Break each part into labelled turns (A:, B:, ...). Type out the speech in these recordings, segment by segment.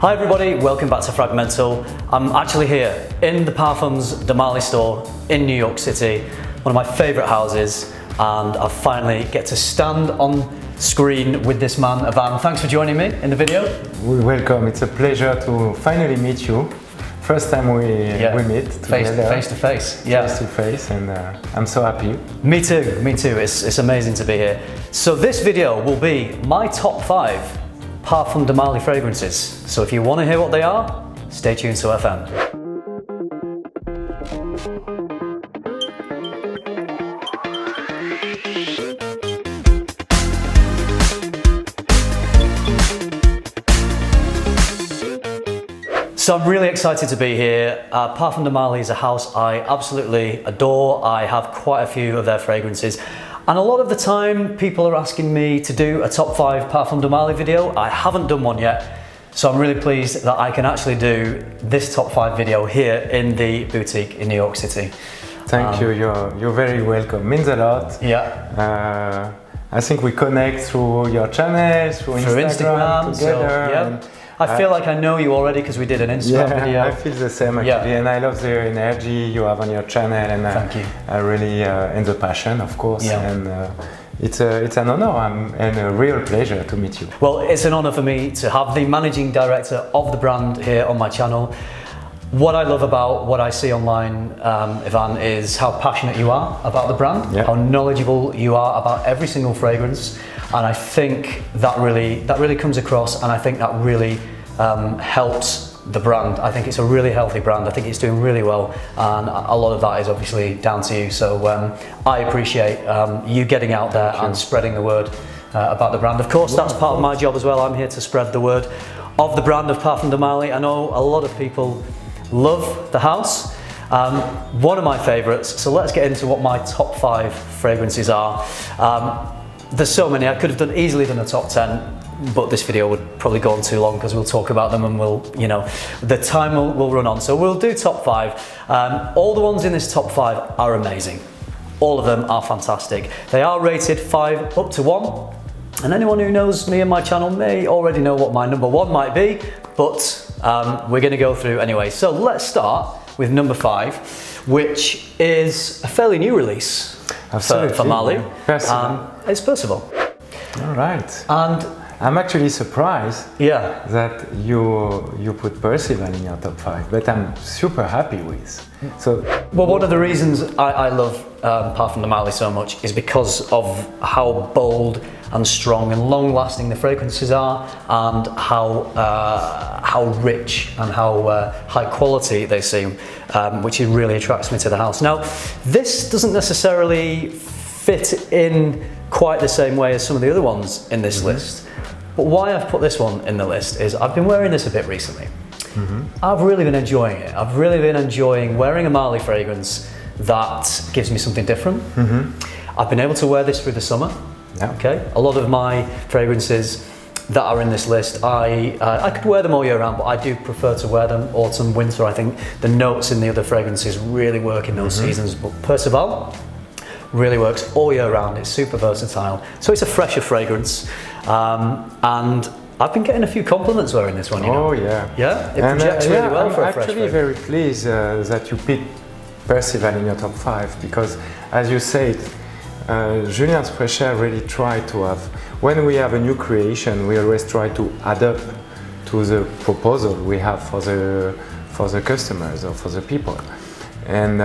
A: Hi everybody, welcome back to FRAG-MENTAL. I'm actually here in the Parfums de Marly store in New York City, one of my favourite houses, and I finally get to stand on screen with this man, Yvan. Thanks for joining me in the video.
B: Welcome, it's a pleasure to finally meet you. First time we meet together.
A: Face to face. Yeah.
B: Face to face, and I'm so happy.
A: Me too, me too. It's amazing to be here. So this video will be my top 5 Parfums de Marly fragrances. So if you want to hear what they are, stay tuned to FM. So I'm really excited to be here. Parfums de Marly is a house I absolutely adore. I have quite a few of their fragrances. And a lot of the time people are asking me to do a top 5 Parfums de Marly video. I haven't done one yet. So I'm really pleased that I can actually do this top 5 video here in the boutique in New York City.
B: Thank you, you're very welcome. Means a lot.
A: Yeah.
B: I think we connect through your channel, through Instagram together.
A: So, I feel like I know you already because we did an Instagram video.
B: I feel the same actually, and I love the energy you have on your channel, and
A: Thank you.
B: I really and the passion, of course. And it's an honor and a real pleasure to meet you.
A: Well, it's an honor for me to have the managing director of the brand here on my channel. What I love about what I see online, Yvan, is how passionate you are about the brand, how knowledgeable you are about every single fragrance, and I think that really comes across, and I think that really helps the brand. I think it's a really healthy brand. I think it's doing really well, and a lot of that is obviously down to you. So I appreciate you getting out there and spreading the word about the brand. Of course, that's part of my job as well. I'm here to spread the word of the brand of Parfums de Marly. I know a lot of people love the house. One of my favourites, so let's get into what my top 5 fragrances are. There's so many, I could have easily done a top 10, but this video would probably go on too long because we'll talk about them and the time will run on. So we'll do top 5. All the ones in this top 5 are amazing. All of them are fantastic. They are rated 5 up to 1. And anyone who knows me and my channel may already know what my number 1 might be, but we're going to go through anyway. So let's start with number 5, which is a fairly new release for Marly.
B: Percival.
A: It's Percival.
B: All right.
A: And
B: I'm actually surprised that you put Percival in your top 5, but I'm super happy with.
A: Well, one of the reasons I love Parfums de Marly so much is because of how bold and strong and long-lasting the fragrances are, and how rich and how high quality they seem, which really attracts me to the house. Now, this doesn't necessarily fit in quite the same way as some of the other ones in this list. But why I've put this one in the list is I've been wearing this a bit recently. I've really been enjoying it. I've really been enjoying wearing a Marly fragrance that gives me something different. I've been able to wear this through the summer. Okay, a lot of my fragrances that are in this list, I could wear them all year round, but I do prefer to wear them autumn, winter. I think the notes in the other fragrances really work in those seasons, but Percival really works all year round. It's super versatile, so it's a fresher fragrance, and I've been getting a few compliments wearing this one.
B: Oh yeah,
A: it projects really well for a fresh fragrance.
B: I'm actually very pleased that you picked Percival in your top 5, because, as you said, Julien's Pressure really try to have, when we have a new creation, we always try to adapt to the proposal we have for the customers or for the people. And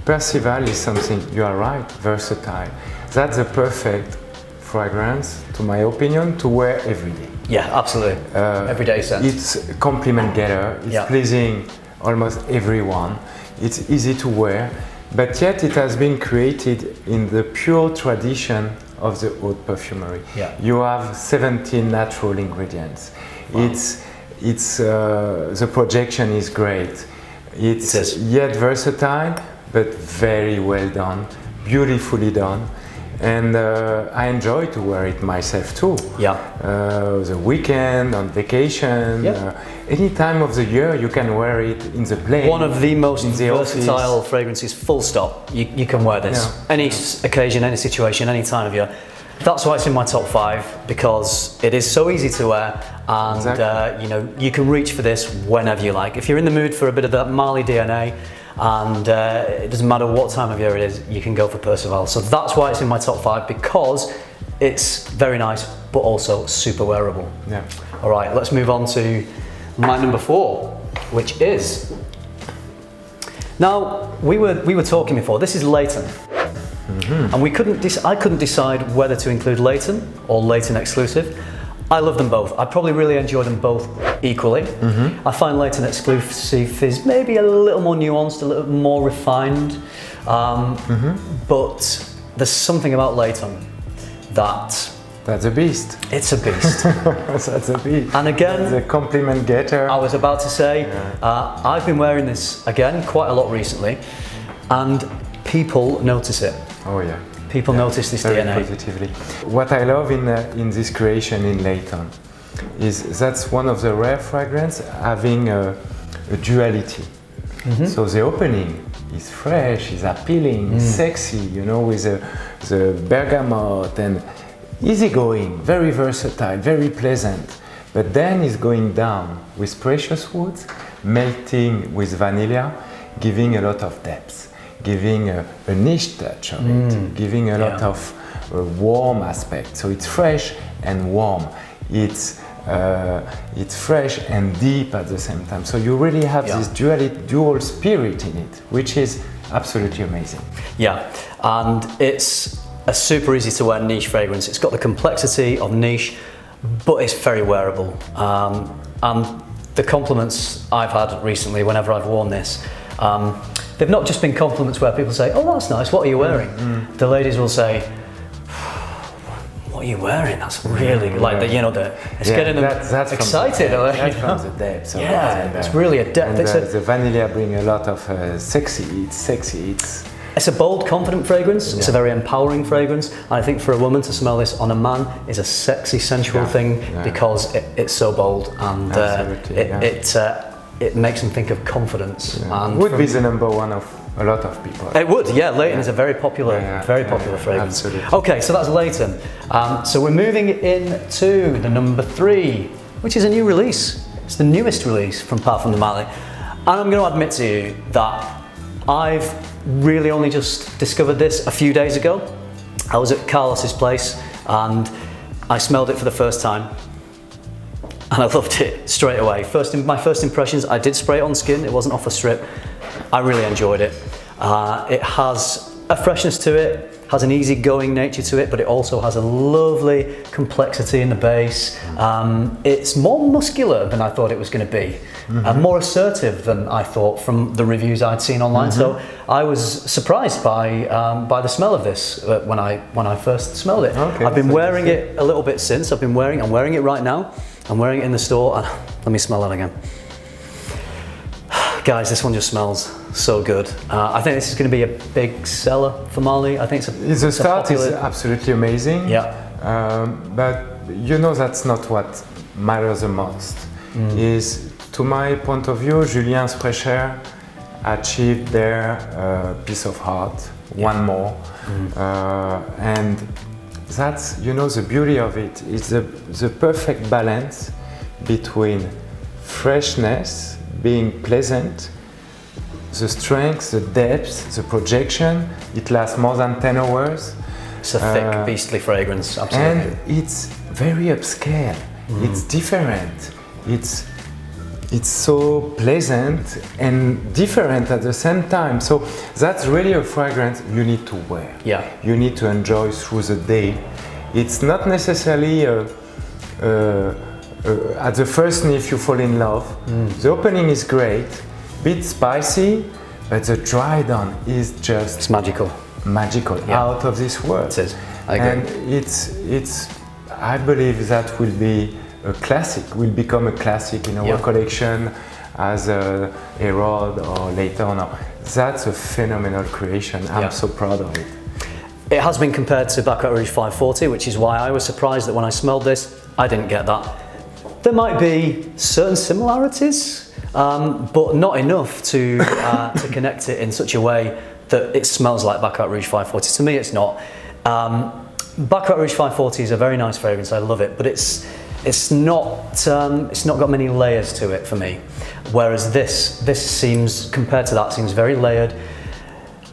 B: Percival is something, you are right, versatile. That's a perfect fragrance, to my opinion, to wear every day.
A: Yeah, absolutely. Everyday scent.
B: It's compliment getter. It's pleasing almost everyone. It's easy to wear, but yet it has been created in the pure tradition of the haute perfumery. You have 17 natural ingredients. Wow. The projection is great. It's yet versatile, but very well done, beautifully done. And I enjoy to wear it myself too. The weekend, on vacation, any time of the year you can wear it in the plane.
A: One of the most versatile fragrances, full stop. You can wear this any occasion, any situation, any time of year. That's why it's in my top 5, because it is so easy to wear, and
B: Exactly.
A: you know, you can reach for this whenever you like. If you're in the mood for a bit of that Marly DNA, and it doesn't matter what time of year it is, you can go for Percival. So that's why it's in my top 5, because it's very nice, but also super wearable.
B: Yeah.
A: All right, let's move on to my number 4, which is, now we were talking before. This is Layton. And I couldn't decide whether to include Layton or Layton exclusive. I love them both. I probably really enjoy them both equally. I find Layton exclusive is maybe a little more nuanced, a little more refined, but there's something about Layton
B: That's a beast.
A: it's a beast.
B: That's a beast.
A: And again,
B: The compliment getter.
A: I was about to say, I've been wearing this again quite a lot recently, and people notice it.
B: Oh yeah.
A: People notice this
B: Very
A: DNA.
B: positively. What I love in this creation in Layton is that's one of the rare fragrances having a duality. So the opening is fresh, is appealing, is sexy, you know, with the bergamot and easygoing, very versatile, very pleasant. But then it's going down with precious woods, melting with vanilla, giving a lot of depth, giving a niche touch of it, giving a lot of warm aspect. So it's fresh and warm. It's fresh and deep at the same time. So you really have this dual spirit in it, which is absolutely amazing.
A: Yeah, and it's a super easy to wear niche fragrance. It's got the complexity of niche, but it's very wearable. And the compliments I've had recently whenever I've worn this, they've not just been compliments where people say, "Oh, that's nice, what are you wearing?" The ladies will say, "What are you wearing? That's really like the, you know, it's getting them excited."
B: That's from the depth.
A: It's really a depth.
B: And the vanilla bring a lot of sexy.
A: It's a bold, confident fragrance. It's a very empowering fragrance. I think for a woman to smell this on a man is a sexy, sensual thing because it's so bold, and it makes them think of confidence. And
B: would be the number one of a lot of people.
A: It would, yeah. Layton is a very popular, fragrance.
B: Absolutely.
A: Okay, so that's Layton. So we're moving into the number 3, which is a new release. It's the newest release from Parfums de Marly, and I'm going to admit to you that I've really only just discovered this a few days ago. I was at Carlisle's place and I smelled it for the first time, and I loved it straight away. My first impressions, I did spray it on skin. It wasn't off a strip. I really enjoyed it. It has a freshness to it, has an easygoing nature to it, but it also has a lovely complexity in the base. It's more muscular than I thought it was going to be, and more assertive than I thought from the reviews I'd seen online. So I was surprised by the smell of this when I first smelled it.
B: Okay,
A: I've been wearing it a little bit since. I'm wearing it right now. I'm wearing it in the store, and let me smell it again. Guys, this one just smells so good. I think this is going to be a big seller for Marly. I think
B: The start is absolutely amazing.
A: Yeah.
B: But you know that's not what matters the most. Is, to my point of view, Julien's Frecher achieved their piece of heart, one more. And that's, you know, the beauty of it is the perfect balance between freshness, being pleasant, the strength, the depth, the projection. It lasts more than 10 hours.
A: It's a thick, beastly fragrance, absolutely.
B: And it's very upscale. It's different. It's so pleasant and different at the same time. So that's really a fragrance you need to wear.
A: Yeah.
B: You need to enjoy through the day. It's not necessarily at the first sniff you fall in love. The opening is great, bit spicy, but the dry down is just
A: It's magical.
B: Out of this world.
A: It is. I agree.
B: And it's I believe that will be a classic, will become a classic in our collection as a Herod or Layton. That's a phenomenal creation. I'm so proud of it.
A: It has been compared to Baccarat Rouge 540, which is why I was surprised that when I smelled this, I didn't get that. There might be certain similarities, but not enough to connect it in such a way that it smells like Baccarat Rouge 540. To me, it's not. Baccarat Rouge 540 is a very nice fragrance. I love it, but it's not got many layers to it for me. Whereas this seems, compared to that, seems very layered.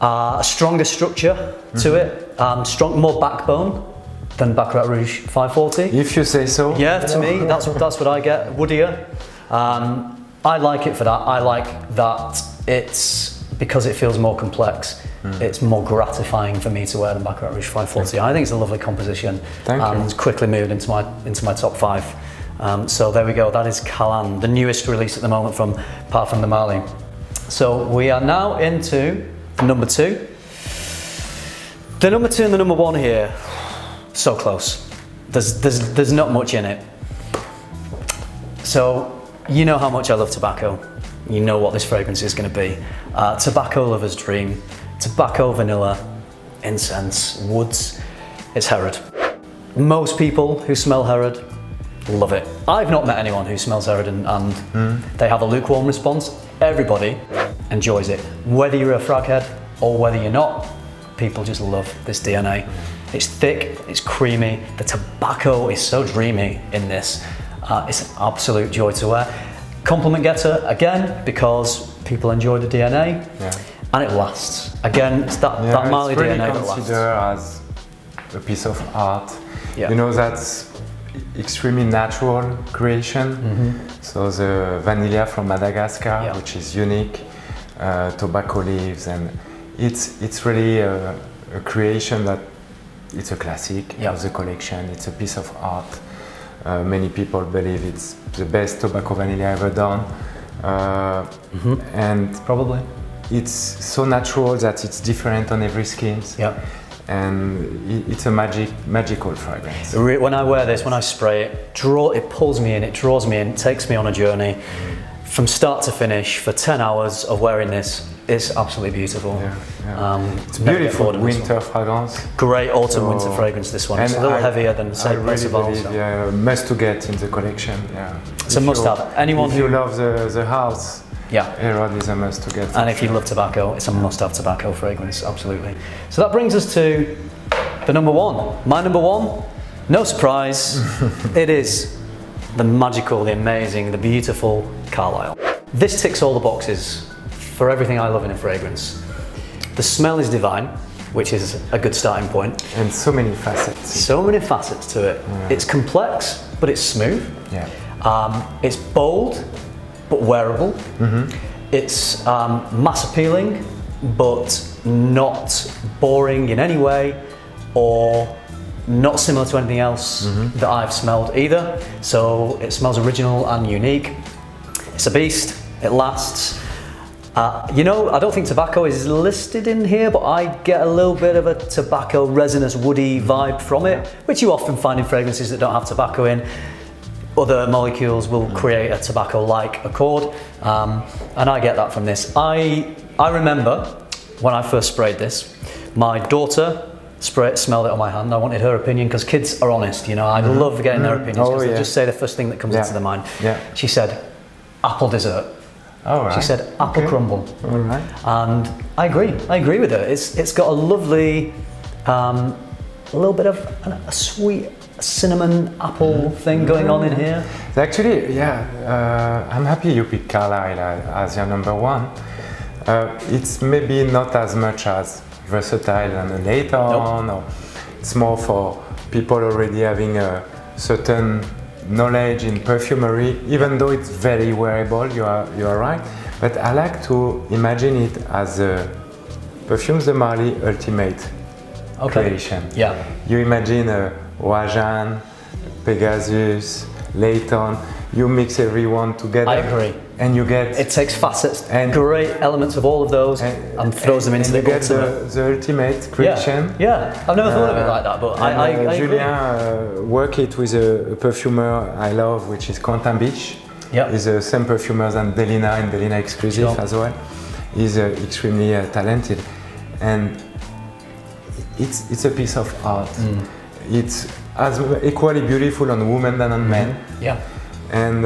A: A stronger structure to it, more backbone than Baccarat Rouge 540.
B: If you say so.
A: Yeah, to me, that's what I get. Woodier. I like it for that. I like that it's because it feels more complex. It's more gratifying for me to wear than Baccarat Rouge 540. I think it's a lovely composition.
B: Thank you.
A: It's quickly moved into my top 5. So there we go. That is Kalan, the newest release at the moment from Parfums de Marly. So we are now into the number 2. The number 2 and the number 1 here, so close. There's not much in it. So you know how much I love tobacco. You know what this fragrance is going to be. Tobacco lover's dream. Tobacco, vanilla, incense, woods. It's Herod. Most people who smell Herod love it. I've not met anyone who smells Herod and they have a lukewarm response. Everybody enjoys it. Whether you're a frag head or whether you're not, people just love this DNA. It's thick, it's creamy, the tobacco is so dreamy in this. It's an absolute joy to wear. Compliment getter, again, because people enjoy the DNA, and it lasts. Again, it's that Marly
B: really
A: DNA that lasts.
B: Considered as a piece of art.
A: Yeah.
B: You know, that's extremely natural creation. So the vanilla from Madagascar, which is unique, tobacco leaves, and it's really a creation that it's a classic of the collection. It's a piece of art. Many people believe it's the best tobacco vanilla ever done, and
A: probably
B: it's so natural that it's different on every skin. And it's a magical fragrance.
A: When I wear this, when I spray it, it pulls me in, it draws me in, it takes me on a journey from start to finish for 10 hours of wearing this. It's absolutely beautiful.
B: It's beautiful winter fragrance.
A: Great autumn winter fragrance, this one. It's a little heavier than, say, Percival.
B: Really must to get in the collection.
A: It's a must-have. Anyone
B: who loves the house, Herod is a must to get.
A: And if you love tobacco, it's a must-have tobacco fragrance, absolutely. So that brings us to the number 1. My number 1, no surprise, it is the magical, the amazing, the beautiful Carlisle. This ticks all the boxes for everything I love in a fragrance. The smell is divine, which is a good starting point.
B: And so many facets.
A: So many facets to it. It's complex, but it's smooth. It's bold, but wearable. It's mass appealing, but not boring in any way, or not similar to anything else that I've smelled either. So it smells original and unique. It's a beast, it lasts. You know, I don't think tobacco is listed in here, but I get a little bit of a tobacco resinous woody vibe from it, which you often find in fragrances that don't have tobacco in. Other molecules will create a tobacco-like accord, and I get that from this. I remember when I first sprayed this, my daughter smelled it on my hand. I wanted her opinion because kids are honest, you know. I love getting their opinions because they just say the first thing that comes into their mind. She said, apple dessert. She said apple crumble. And I agree with her. It's got a lovely, a little bit of a sweet cinnamon apple thing going on in here.
B: Actually, I'm happy you picked Carlisle as your number 1. It's maybe not as much as versatile and Layton, or it's more for people already having a certain knowledge in perfumery, even though it's very wearable, you are right. But I like to imagine it as a Parfums de Marly ultimate creation. You imagine a Wajan, Pegasus, Layton, you mix everyone together. I agree. And you get...
A: It takes facets and great elements of all of those and throws them into the ultimate.
B: The ultimate creation.
A: I've never thought of it like that, but I
B: Julien worked it with a perfumer I love, which is Quentin Beach. He's the same perfumer than Delina and Delina Exclusive as well. He's extremely talented, and it's a piece of art. It's as equally beautiful on women than on men. And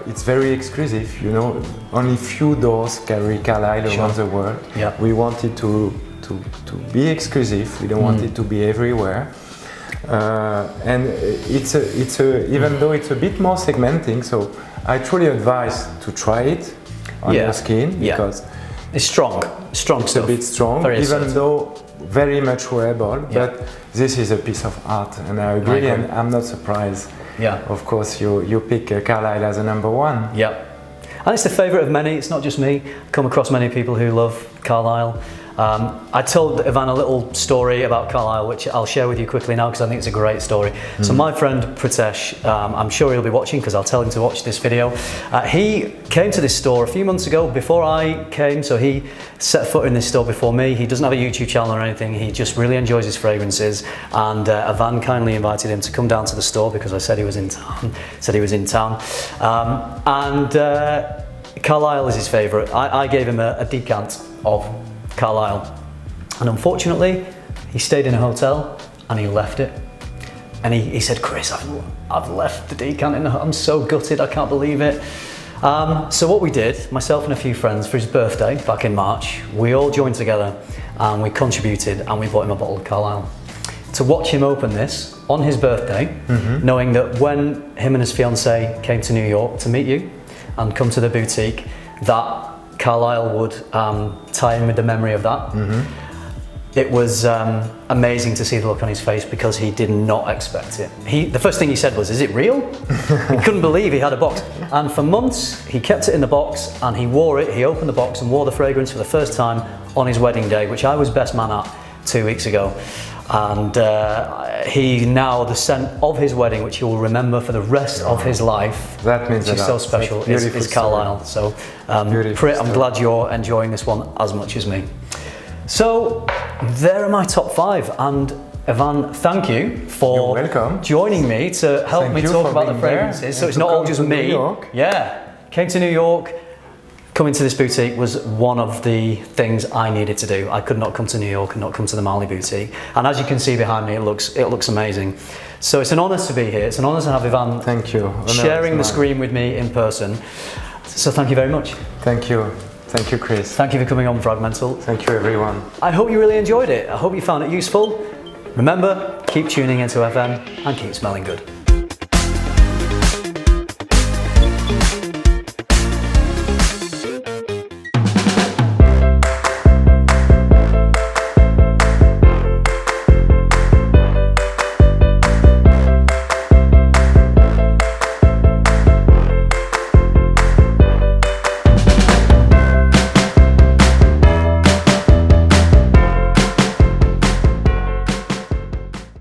B: it's very exclusive, you know. Only few doors carry Carlisle around the world. We want it to be exclusive. We don't want it to be everywhere. And even though it's a bit more segmenting, so I truly advise to try it on your skin because
A: it's strong
B: it's
A: stuff.
B: a bit strong,
A: very
B: even
A: assertive.
B: though very much wearable. But this is a piece of art, and I agree. And I'm not surprised.
A: Yeah.
B: Of course, you pick Carlisle as a number one.
A: Yeah. And it's the favourite of many. It's not just me. I come across many people who love Carlisle. I told Yvan a little story about Carlisle, which I'll share with you quickly now because I think it's a great story. So my friend Pritesh, I'm sure he'll be watching because I'll tell him to watch this video. He came to this store a few months ago before I came, so he set foot in this store before me. He doesn't have a YouTube channel or anything. He just really enjoys his fragrances, and Yvan kindly invited him to come down to the store because I said he was in town. Carlisle is his favourite. I gave him a decant of Carlisle, and unfortunately he stayed in a hotel and he left it, and he said, Chris, I've left the decant in the hotel. I'm so gutted, I can't believe it. So what we did, myself and a few friends, for his birthday back in March, we all joined together and we contributed and we bought him a bottle of Carlisle to watch him open this on his birthday, knowing that when him and his fiancée came to New York to meet you and come to the boutique, that Carlisle would tie in with the memory of that. It was amazing to see the look on his face because he did not expect it. The first thing he said was, "Is it real?" He couldn't believe he had a box. And for months, he kept it in the box and he wore it. He opened the box and wore the fragrance for the first time on his wedding day, which I was best man at 2 weeks ago. And the scent of his wedding, which he will remember for the rest of his life,
B: that means
A: which is so special, is Carlisle. So Prit, I'm glad you're enjoying this one as much as me. So there are my top 5, and Yvan, thank you for joining me to help me talk about the fragrances. So it's not all just me. Came to New York. Coming to this boutique was one of the things I needed to do. I could not come to New York and not come to the Marly boutique. And as you can see behind me, it looks amazing. So it's an honour to be here. It's an honour to have Yvan sharing the screen with me in person. So thank you very much.
B: Thank you. Thank you, Chris.
A: Thank you for coming on FRAG-MENTAL.
B: Thank you, everyone.
A: I hope you really enjoyed it. I hope you found it useful. Remember, keep tuning into FM and keep smelling good.